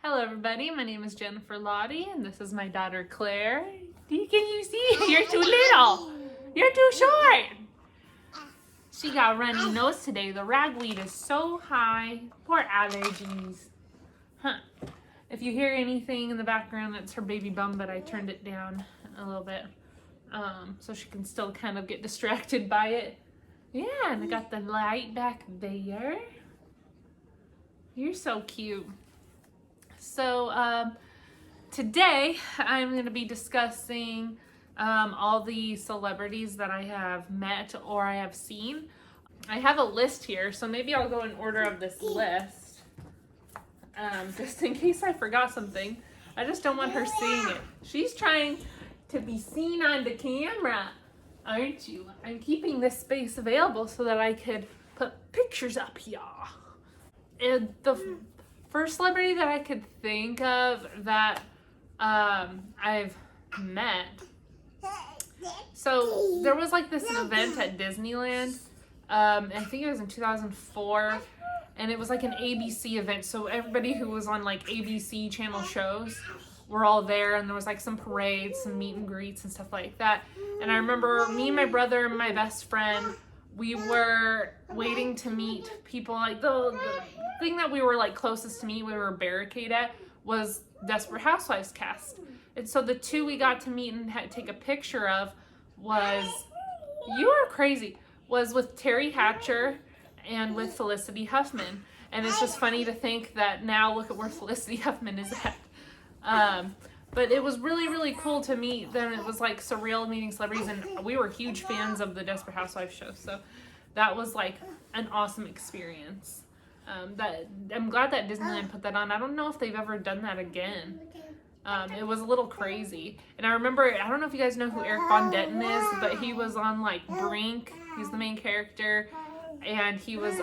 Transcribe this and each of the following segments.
Hello everybody, my name is Jennifer Lottie and this is my daughter Claire. Can you see? You're too little. You're too short. She got runny nose today. The ragweed is so high. Poor allergies. Huh. If you hear anything in the background, that's her baby bum, but I turned it down a little bit so she can still kind of get distracted by it. Yeah, and I got the light back there. You're so cute. So today I'm going to be discussing all the celebrities that I have met or I have seen. I have a list here, so maybe I'll go in order of this list, just in case I forgot something. I just don't want her seeing it. She's trying to be seen on the camera, aren't you? I'm keeping this space available so that I could put pictures up here. And the first celebrity that I could think of that I've met. So there was like this event at Disneyland. I think it was in 2004, and it was like an ABC event. So everybody who was on like ABC channel shows were all there, and there was like some parades, some meet and greets and stuff like that. And I remember me and my brother and my best friend, we were waiting to meet people. Like the thing that we were like closest to meet, we were barricade at, was Desperate Housewives cast. And so the two we got to meet and take a picture of was, you are crazy, was with Terry Hatcher and with Felicity Huffman. And it's just funny to think that now look at where Felicity Huffman is at. But it was really, really cool to meet them. It was like surreal meeting celebrities, and we were huge fans of the Desperate Housewives show. So that was like an awesome experience. I'm glad that Disneyland put that on. I don't know if they've ever done that again. It was a little crazy. And I remember, I don't know if you guys know who Eric Von Detten is, but he was on like Brink. He's the main character. And he was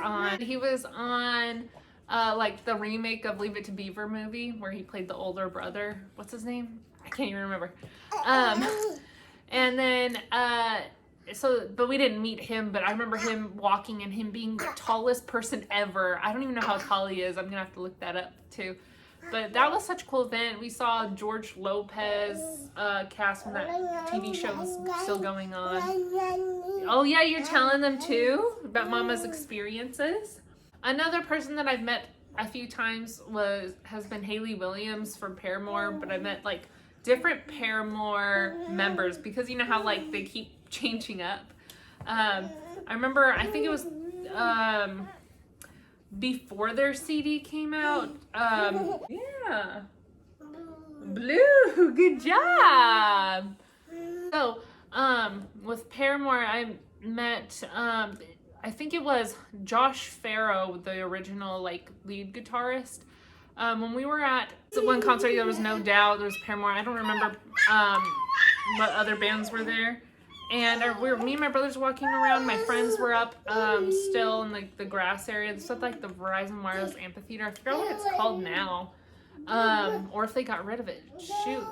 on like the remake of Leave It to Beaver movie where he played the older brother. What's his name? I can't even remember. And then, but we didn't meet him, but I remember him walking and him being the tallest person ever. I don't even know how tall he is. I'm gonna have to look that up too. But that was such a cool event. We saw George Lopez cast when that TV show was still going on. Oh yeah, you're telling them too about Mama's experiences? Another person that I've met a few times has been Hayley Williams from Paramore, but I met like different Paramore members because you know how like they keep changing up. I remember, I think it was before their CD came out. Yeah. Blue, good job. So, with Paramore, I met, I think it was Josh Farro, the original like lead guitarist. When we were at the one concert, there was No Doubt, there was Paramore. I don't remember what other bands were there. And me and my brothers walking around. My friends were up still in like the grass area. It's at like the Verizon Wireless Amphitheater. I forgot what it's called now, or if they got rid of it. Shoot,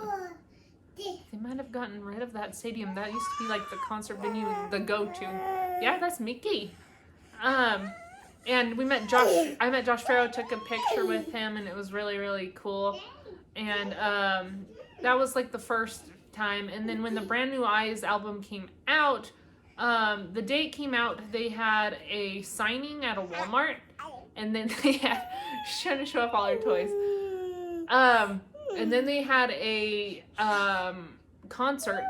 they might have gotten rid of that stadium. That used to be like the concert venue, the go-to. Yeah, that's Mickey. And we met Josh. I met Josh Farro. Took a picture with him, and it was really, really cool. And that was like the first time. And then when the Brand New Eyes album came out, the day it came out, they had a signing at a Walmart, and then they had trying to show off all her toys. And then they had a concert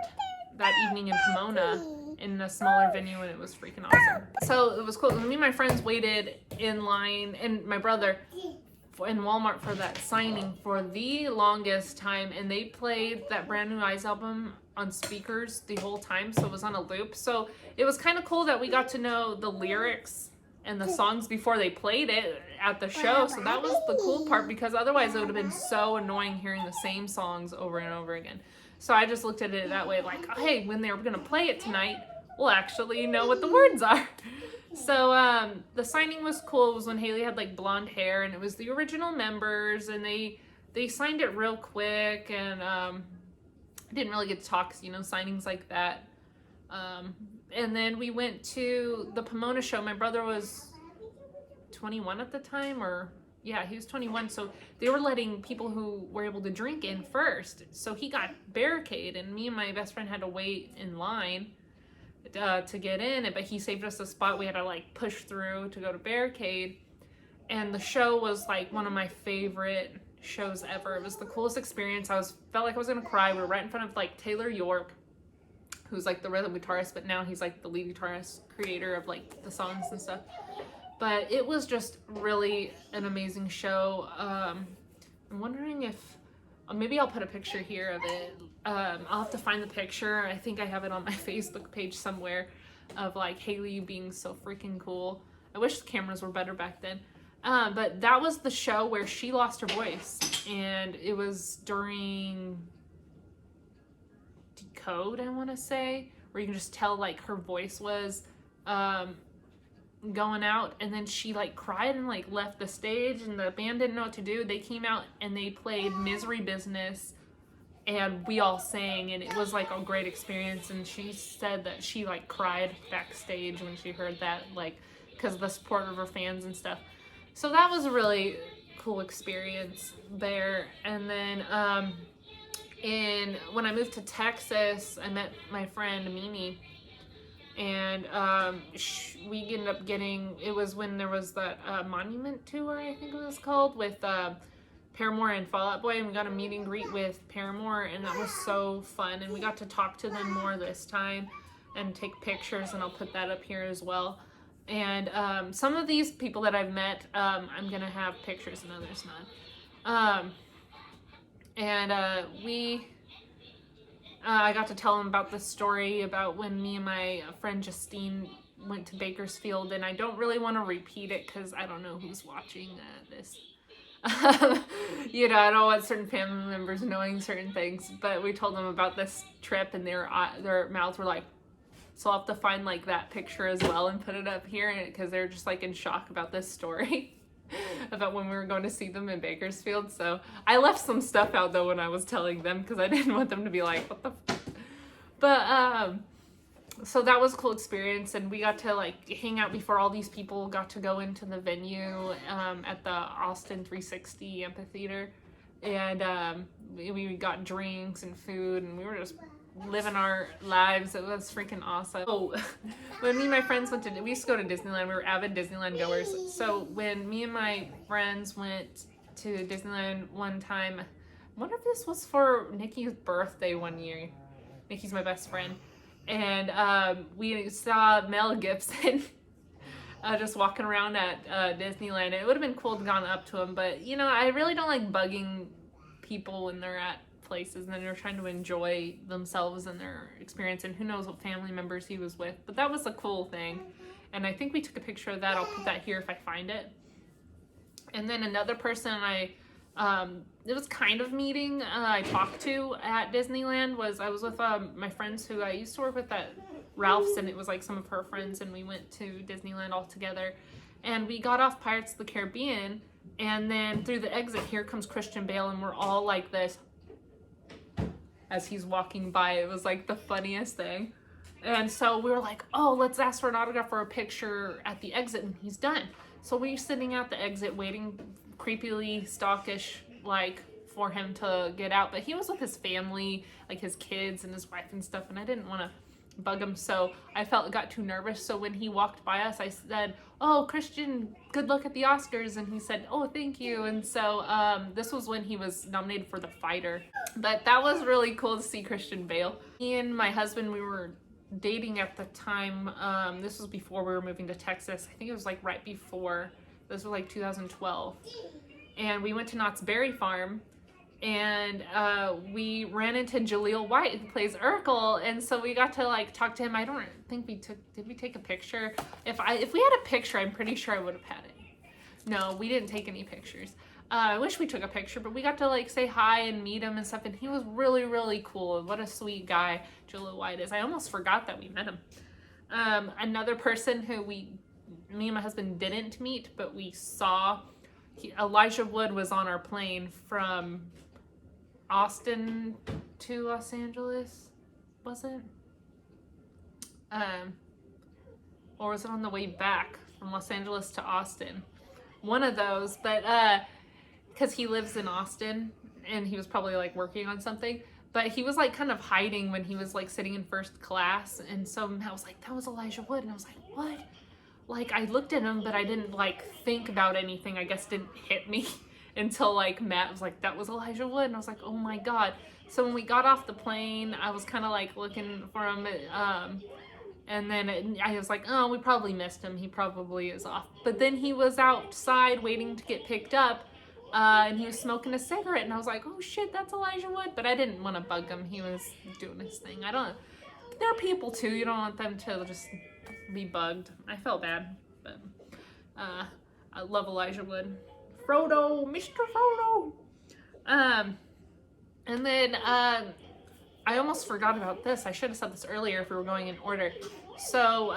that evening in Pomona in a smaller venue, and it was freaking awesome. So it was cool. Me and my friends waited in line, and my brother in Walmart for that signing for the longest time, and they played that Brand New Eyes album on speakers the whole time, so it was on a loop. So it was kind of cool that we got to know the lyrics and the songs before they played it at the show. So that was the cool part, because otherwise it would have been so annoying hearing the same songs over and over again. So I just looked at it that way, like, hey, when they're gonna play it tonight, we'll actually know what the words are. So the signing was cool. It was when Hayley had like blonde hair, and it was the original members, and they signed it real quick, and I didn't really get to talk, you know, signings like that. And then we went to the Pomona show. My brother was 21 at the time, or Yeah, he was 21. So they were letting people who were able to drink in first. So he got barricaded, and me and my best friend had to wait in line to get in. But he saved us a spot. We had to like push through to go to barricade. And the show was like one of my favorite shows ever. It was the coolest experience. Felt like I was gonna cry. We were right in front of like Taylor York, who's like the rhythm guitarist, but now he's like the lead guitarist, creator of like the songs and stuff. But it was just really an amazing show. I'm wondering if maybe I'll put a picture here of it. I'll have to find the picture. I think I have it on my Facebook page somewhere of like Haley being so freaking cool. I wish the cameras were better back then. But that was the show where she lost her voice, and it was during Decode, I want to say, where you can just tell like her voice was going out, and then she like cried and like left the stage, and the band didn't know what to do. They came out and they played Misery Business, and we all sang, and it was like a great experience. And she said that she like cried backstage when she heard that, like because of the support of her fans and stuff. So that was a really cool experience there. And then when I moved to Texas, I met my friend Mimi, and we ended up getting, it was when there was that Monument Tour, I think it was called, with Paramore and Fall Out Boy, and we got a meet and greet with Paramore, and that was so fun. And we got to talk to them more this time and take pictures, and I'll put that up here as well. And some of these people that I've met, I'm gonna have pictures, and others not. I got to tell them about the story about when me and my friend Justine went to Bakersfield, and I don't really want to repeat it because I don't know who's watching this. You know, I don't want certain family members knowing certain things, but we told them about this trip, and their mouths were like, so I'll have to find like that picture as well and put it up here, because they're just like in shock about this story about when we were going to see them in Bakersfield. So I left some stuff out though when I was telling them, because I didn't want them to be like, what the but so that was a cool experience, and we got to like hang out before all these people got to go into the venue at the Austin 360 Amphitheater, and we got drinks and food, and we were just living our lives. It was freaking awesome. Oh, when me and my friends we used to go to Disneyland. We were avid Disneyland goers. So when me and my friends went to Disneyland one time, I wonder if this was for Nikki's birthday one year. Nikki's my best friend. And we saw Mel Gibson just walking around at Disneyland. It would have been cool to gone up to him, but you know, I really don't like bugging people when they're at places and then they're trying to enjoy themselves and their experience, and who knows what family members he was with. But that was a cool thing, and I think we took a picture of that. I'll put that here if I find it. And then another person it was kind of meeting I talked to at Disneyland I was with my friends who I used to work with at Ralph's, and it was like some of her friends, and we went to Disneyland all together, and we got off Pirates of the Caribbean, and then through the exit here comes Christian Bale, and we're all like this as he's walking by. It was like the funniest thing. And so we were like, oh, let's ask for an autograph or a picture at the exit, and he's done. So we're sitting at the exit waiting, creepily stalkish, like for him to get out. But he was with his family, like his kids and his wife and stuff, and I didn't want to bug him, so I got too nervous. So when he walked by us, I said, oh, Christian, good luck at the Oscars, and he said, oh, thank you. And so this was when he was nominated for The Fighter, but that was really cool to see Christian Bale. Me and my husband, we were dating at the time. This was before we were moving to Texas. I think it was like right before. This was like 2012, and we went to Knott's Berry Farm, and we ran into Jaleel White, who plays Urkel, and so we got to like talk to him. I don't think did we take a picture? If we had a picture, I'm pretty sure I would have had it. No, we didn't take any pictures. I wish we took a picture, but we got to like say hi and meet him and stuff, and he was really, really cool. What a sweet guy Jaleel White is. I almost forgot that we met him. Another person who me and my husband didn't meet, but we saw, Elijah Wood was on our plane from Austin to Los Angeles, was it? Or was it on the way back from Los Angeles to Austin? one of those, but because he lives in Austin and he was probably like working on something. But he was like kind of hiding when he was like sitting in first class, and so I was like, that was Elijah Wood, and I was like, what? Like I looked at him, but I didn't like think about anything. I guess didn't hit me until like Matt was like, that was Elijah Wood, and I was like, oh my god. So when we got off the plane, I was kind of like looking for him, and then I was like, oh, we probably missed him. He probably is off. But then he was outside waiting to get picked up. And he was smoking a cigarette, and I was like, oh shit, that's Elijah Wood. But I didn't want to bug him. He was doing his thing. They're people too. You don't want them to just be bugged. I felt bad, but I love Elijah Wood. Frodo, Mr. Frodo. And then I almost forgot about this. I should have said this earlier if we were going in order. So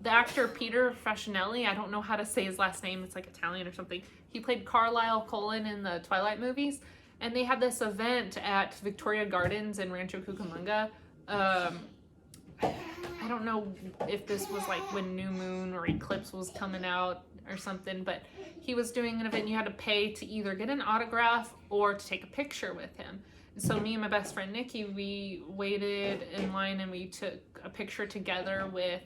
the actor Peter Facinelli, I don't know how to say his last name. It's like Italian or something. He played Carlisle Cullen in the Twilight movies. And they had this event at Victoria Gardens in Rancho Cucamonga. I don't know if this was like when New Moon or Eclipse was coming out or something, but he was doing an event. You had to pay to either get an autograph or to take a picture with him. And so me and my best friend Nikki, we waited in line and we took a picture together with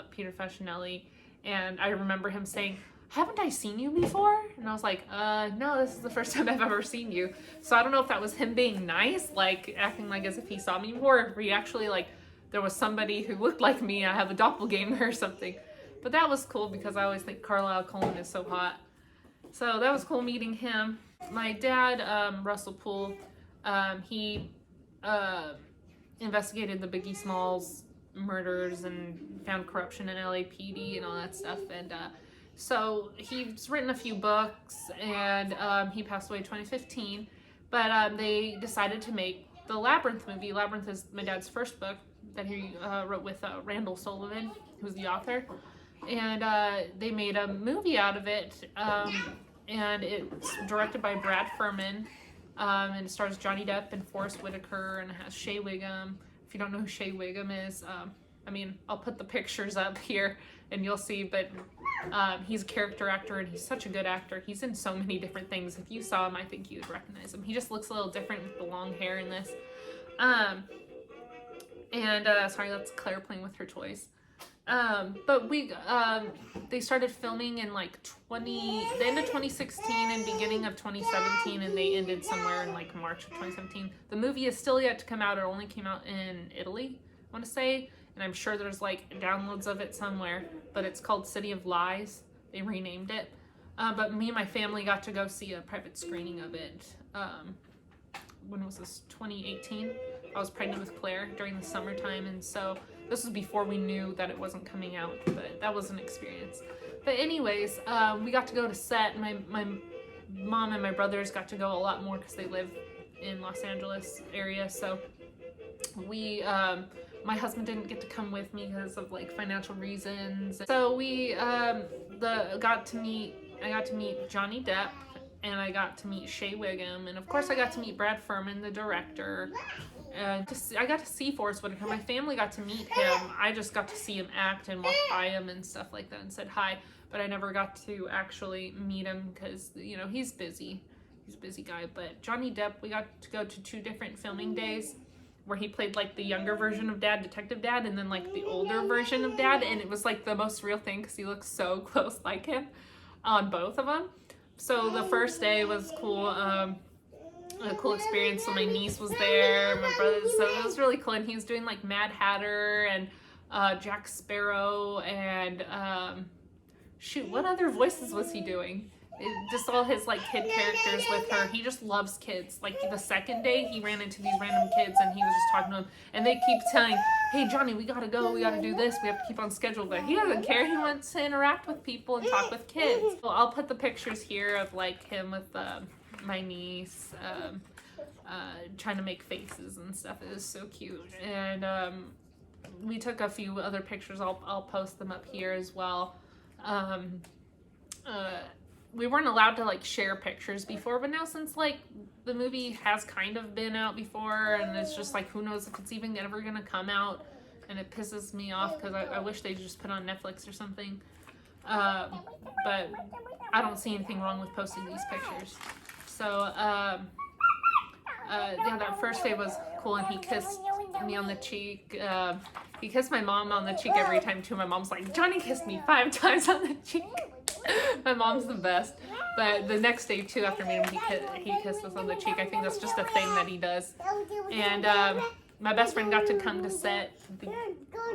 Peter Facinelli. And I remember him saying, haven't I seen you before? And I was like, no, this is the first time I've ever seen you. So I don't know if that was him being nice, like acting like as if he saw me before, or if he actually like, there was somebody who looked like me, I have a doppelganger or something. But that was cool because I always think Carlisle Cullen is so hot. So that was cool meeting him. My dad, Russell Poole, he investigated the Biggie Smalls murders and found corruption in LAPD and all that stuff. And so he's written a few books, and he passed away in 2015. But they decided to make the Labyrinth movie. Labyrinth is my dad's first book that he wrote with Randall Sullivan, who's the author. And they made a movie out of it, and it's directed by Brad Furman, and it stars Johnny Depp and Forrest Whitaker, and it has Shea Wiggum. If you don't know who Shea Wiggum is, I mean, I'll put the pictures up here and you'll see, but he's a character actor and he's such a good actor. He's in so many different things. If you saw him, I think you would recognize him. He just looks a little different with the long hair in this. Sorry, that's Claire playing with her toys. But they started filming in like the end of 2016 and beginning of 2017, and they ended somewhere in like March of 2017. The movie is still yet to come out. It only came out in Italy, I want to say, and I'm sure there's like downloads of it somewhere, but it's called City of Lies. They renamed it. But me and my family got to go see a private screening of it. When was this? 2018. I was pregnant with Claire during the summertime, and so this was before we knew that it wasn't coming out, but that was an experience. But anyways, we got to go to set. My mom and my brothers got to go a lot more because they live in Los Angeles area. So we, my husband didn't get to come with me because of like financial reasons. So we I got to meet Johnny Depp, and I got to meet Shea Wiggum, and of course I got to meet Brad Furman, the director. I got to see Forrest Whitaker. My family got to meet him. I just got to see him act and walk by him and stuff like that and said hi, but I never got to actually meet him because, you know, he's busy. He's a busy guy. But Johnny Depp, we got to go to 2 different filming days where he played like the younger version of Dad, Detective Dad, and then like the older version of Dad, and it was like the most real thing because he looks so close like him on both of them. So the first day was cool. A cool experience. So my niece was there, my brother, so it was really cool. And he was doing like Mad Hatter and Jack Sparrow and shoot, what other voices was he doing? Just all his like kid characters with her. He just loves kids. Like the second day he ran into these random kids and he was just talking to them, and they keep telling, hey Johnny, we gotta go, we gotta do this, we have to keep on schedule. But he doesn't care. He wants to interact with people and talk with kids. So I'll put the pictures here of like him with my niece trying to make faces and stuff. It was so cute. And we took a few other pictures. I'll post them up here as well. We weren't allowed to like share pictures before, but now since like the movie has kind of been out before, and it's just like who knows if it's even ever gonna come out, and it pisses me off because I wish they just put on Netflix or something. But I don't see anything wrong with posting these pictures. So, yeah, that first day was cool, and he kissed me on the cheek. He kissed my mom on the cheek every time too. My mom's like, Johnny kissed me 5 times on the cheek. My mom's the best. But the next day too, after meeting him, he kissed us on the cheek. I think that's just a thing that he does. And my best friend got to come to set.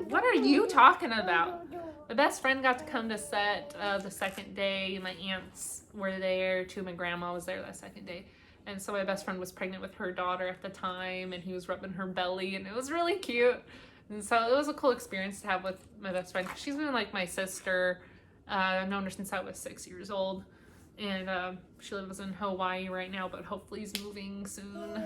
What are you talking about? My best friend got to come to set the second day. My aunts were there too. My grandma was there that second day. And so my best friend was pregnant with her daughter at the time, and he was rubbing her belly, and it was really cute. And so it was a cool experience to have with my best friend. She's been like my sister. I've known her since I was 6 years old. And she lives in Hawaii right now, but hopefully is moving soon.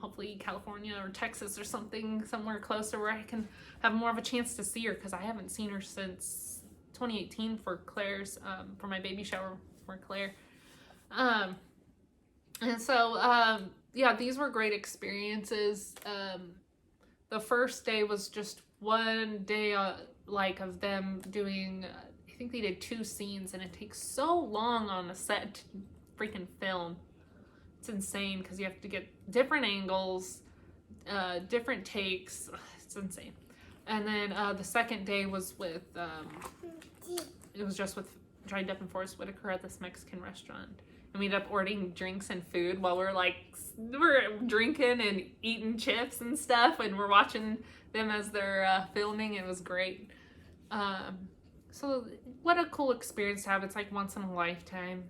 Hopefully California or Texas or something, somewhere closer where I can have more of a chance to see her, because I haven't seen her since 2018 for Claire's, for my baby shower for Claire. And so, yeah, these were great experiences. The first day was just one day, like, of them doing, I think they did 2 scenes, and it takes so long on the set to freaking film. It's insane, because you have to get different angles, different takes. It's insane. And then the second day was with, it was just with Johnny Depp and Forest Whitaker at this Mexican restaurant. And we ended up ordering drinks and food while we're drinking and eating chips and stuff, and we're watching them as they're filming. It was great. So what a cool experience to have. It's like once in a lifetime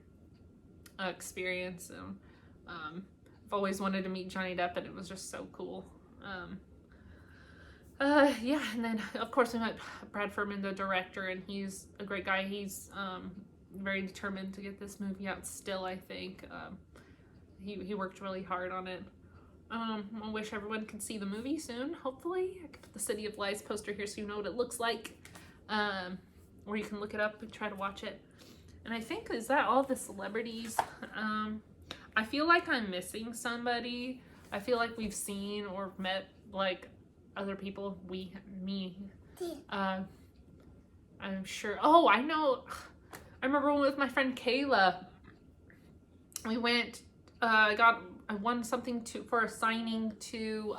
experience. I've always wanted to meet Johnny Depp, and it was just so cool. Yeah, and then of course we met Brad Furman, the director, and he's a great guy. He's very determined to get this movie out still, I think. He worked really hard on it. I wish everyone could see the movie soon, hopefully. I could put the City of Lies poster here so you know what it looks like. Or you can look it up and try to watch it. And I think, is that all the celebrities? I feel like I'm missing somebody. I feel like we've seen or met, like, other people. Me. I'm sure. Oh, I know. I remember with my friend Kayla, we went, I won something for a signing to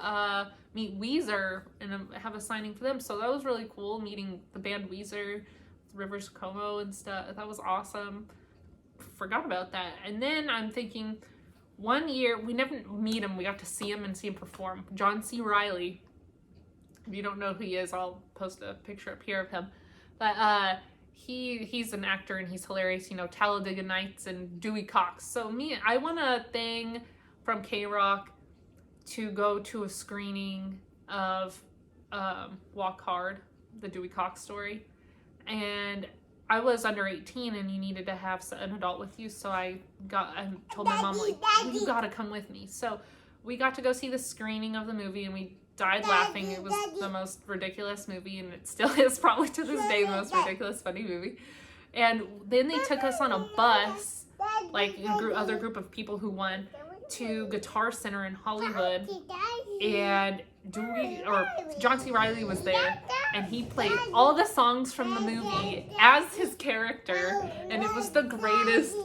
meet Weezer and have a signing for them. So that was really cool, meeting the band Weezer, Rivers Cuomo and stuff. That was awesome. Forgot about that. And then I'm thinking, one year, we never meet him. We got to see him and see him perform. John C. Reilly. If you don't know who he is, I'll post a picture up here of him. But he's an actor, and he's hilarious. You know, Talladega Nights and Dewey Cox. So I won a thing from K-Rock to go to a screening of Walk Hard, the Dewey Cox story. And I was under 18, and you needed to have an adult with you. So I told my mom, like, you gotta come with me. So we got to go see the screening of the movie, and we died laughing. It was the most ridiculous movie, and it still is probably to this day the most ridiculous funny movie. And then they took us on a bus, like other group of people who won, to Guitar Center in Hollywood, and John C. Reilly was there, and he played all the songs from the movie as his character, and it was the greatest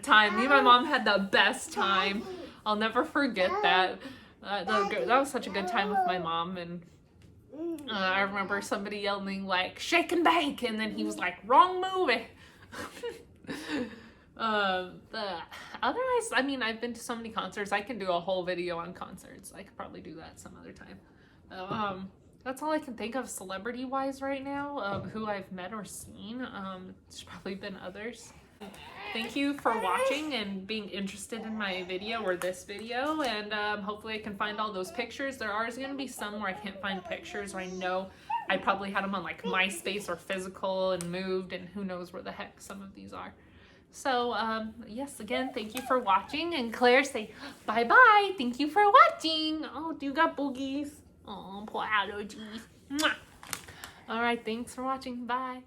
time. Me and my mom had the best time. I'll never forget that. That was such a good time with my mom, and I remember somebody yelling like "Shake and Bake," and then he was like, "Wrong movie." Otherwise, I mean, I've been to so many concerts. I can do a whole video on concerts. I could probably do that some other time. That's all I can think of celebrity-wise right now of who I've met or seen. There's probably been others. Thank you for watching and being interested in my video or this video, and hopefully I can find all those pictures. There are going to be some where I can't find pictures, or I know I probably had them on like MySpace or Physical and moved, and who knows where the heck some of these are. So yes, again, thank you for watching, and Claire, say bye-bye. Thank you for watching. Oh, do you got boogies? Oh, poor allergies. All right, thanks for watching. Bye.